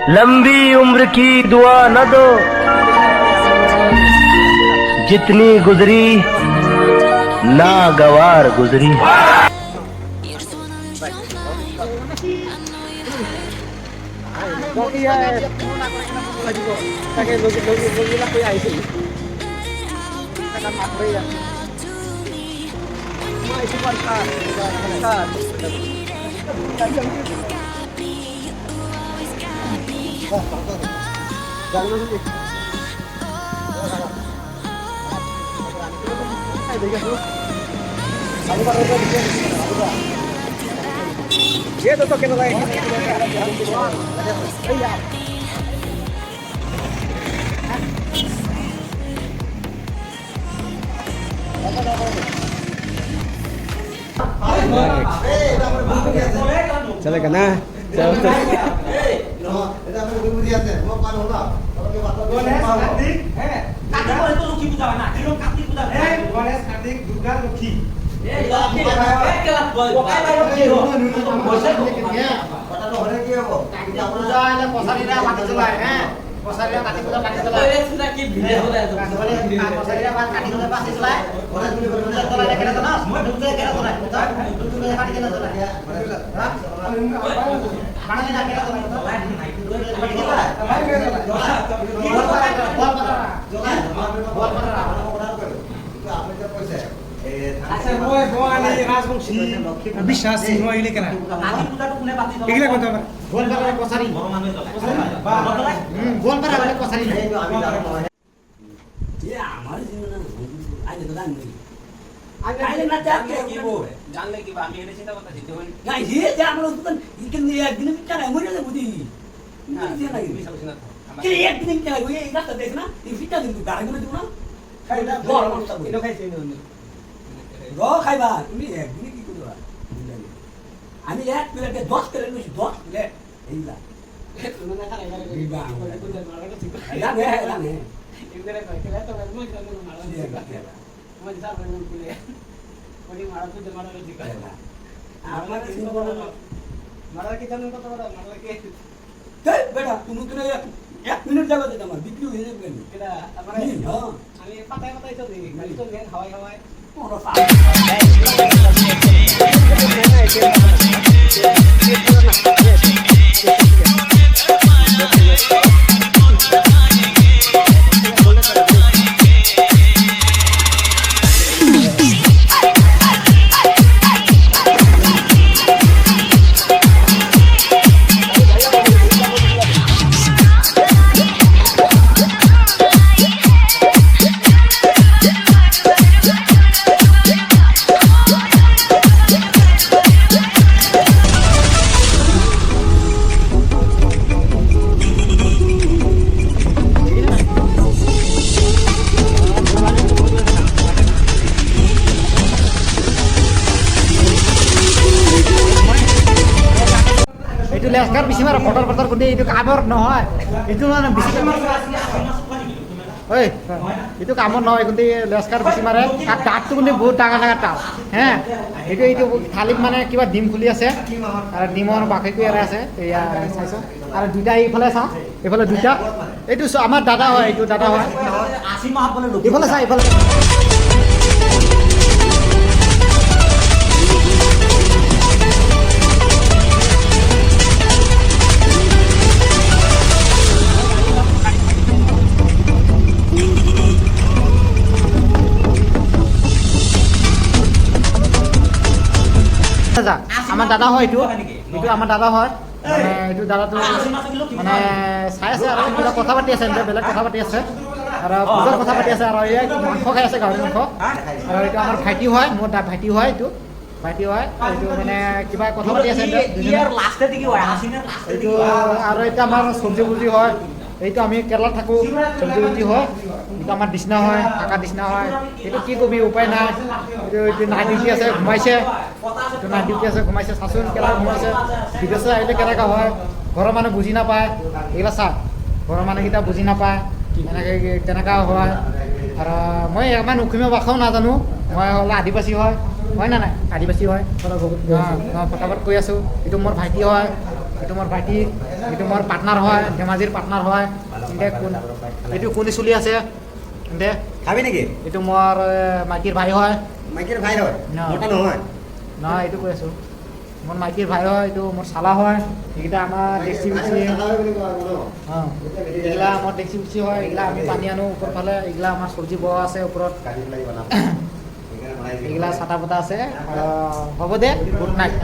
लंबी उम्र की दुआ न दो, जितनी गुजरी नागवार गुजरी। ये तो के लगाए चलेगा ना বিশ্বাস এগুলো কেনা এগুলো কত গোলপাড়া কসারি গোলপাড়া বলে কসারি এ আমার জীবন আজ তো জানি আইলে না জানলে কি বল জানলে কি আমি এটা চিন্তা করতে দিতে হয় না এই যে আমরা তো ইকেন একদিন বিচার মরে যাবে বুঝি না কি একদিন কি ওই রাস্তা দেখ না এই ফিটা দিন গাড়ি করে দিব না খাইলা বড় মস্ত এটা খাইছে র খাইবা তুমি একদিন কি করবা আমি এক প্লেটে 10 প্লেট নিছি 10 প্লেট এইলা তুমি না খাই না বিবা তোদের মারাটা ঠিক না না না ইন্দরে কই কেলা তো মই জানো মারা ঠিক মই জানো মন কুলে ওই মারা তোদের মারাটা ঠিক না আমরা কি বলবো মারা কি জানো কত বড় মারা কি এই বেটা তুমি তো 1 মিনিট যাবে দিতে আমার বিক্রি হয়ে যাবে কেডা আমরা আমি পাতায় পাতায় তো দিই খালি তো লেন হাওয়ায় হাওয়ায় পুরো ফা লেস্কার বেশি মারা ফটর ফটর করে এইটো কামৰ নহয় এইটো মানে বেশি ওই এইটো কামৰ নহয় কিন্তু লেস্কাৰ বেশি মাৰে আৰ কাঠটো কিন্তু বহুত ডাঙৰ ডাঙৰ টাল হ্যাঁ এইটো থালিত মানে কিবা ডিম খুলি আছে আৰ ডিমৰ বাকীটো এৰা আছে এয়া চাইছো আৰু দুটা এইফালে চাওঁ এইফালে দুটা এইটো আমাৰ দাদা হয় এইটো দাদা হয় 80 মাহ বলে লোক এইফালে চাই এইফালে আমার দাদা হয় এইটো আমার দাদা হয় মানে এইটো দাদাটো মানে চাই আছে আৰু কিবা কথা পাতি আছে বেলেগ কথা পাতি আছে আৰু পূজাৰ কথা পাতি আছে আৰু এই মাংস খাই আছে গাহৰি মাংস আৰু এইটো আমাৰ ভাইটি হয় মোৰ ভাইটি হয় এইটো ভাইটি হয় এইটো মানে কিবা কথা পাতি আছে এইটো আৰু এটা আমাৰ চব্জি বুজি হয় এইটো আমি কেৰেলাত থাকোঁ চব্জি বুজি হয় এইটো আমাৰ দিচনা হয় থাকা দিচনা হয় এইটো কি কবি উপায় নাই এইটো নাইট ডিউটি আছে ঘুমাইছে এইটো নাইট ডিউটি আছে ঘুমাইছে চাচোন কেনেকৈ ঘুমাইছে বিদেশে আহিলে কেনেকৈ হয় ঘৰৰ মানুহ বুজি নাপায় এইবিলাক চা ঘৰৰ মানুহকেইটা বুজি নাপায় এনেকৈ তেনেকুৱা হয় আৰু মই ইমান অসমীয়া ভাষাও নাজানো মই হ'লে আদিবাসী হয় না নাই আদিবাসী হয় পটাপট কৈ আছোঁ এইটো মোৰ ভাইটি হয় এইটো মোৰ ভাইটি এইটো মোৰ পাৰ্টনাৰ হয়, ধেমাজিৰ পাৰ্টনাৰ হয়। এইটো কোনি চলি আছে এন্তে খাবি নেকি? এইটো মোৰ মাইকীৰ ভাই হয়। মাইকীৰ ভাই হয়, ন। মতা নহয়। নহয় এইটো কৈ আছোঁ, মোৰ মাইকীৰ ভাই হয়, এইটো মোৰ চালা হয়। এইকেইটা আমাৰ ডেক্সি বিক্সি অঁ, এইগিলা আমাৰ ডেক্সি বিক্সি হয়। এইগিলা আমি পানী আনো ওপৰ ফালে। এইগিলা আমাৰ চব্জি বহা আছে ওপৰত। এইগিলা চাটা পতা আছে। হ'ব দে, গুড নাইট।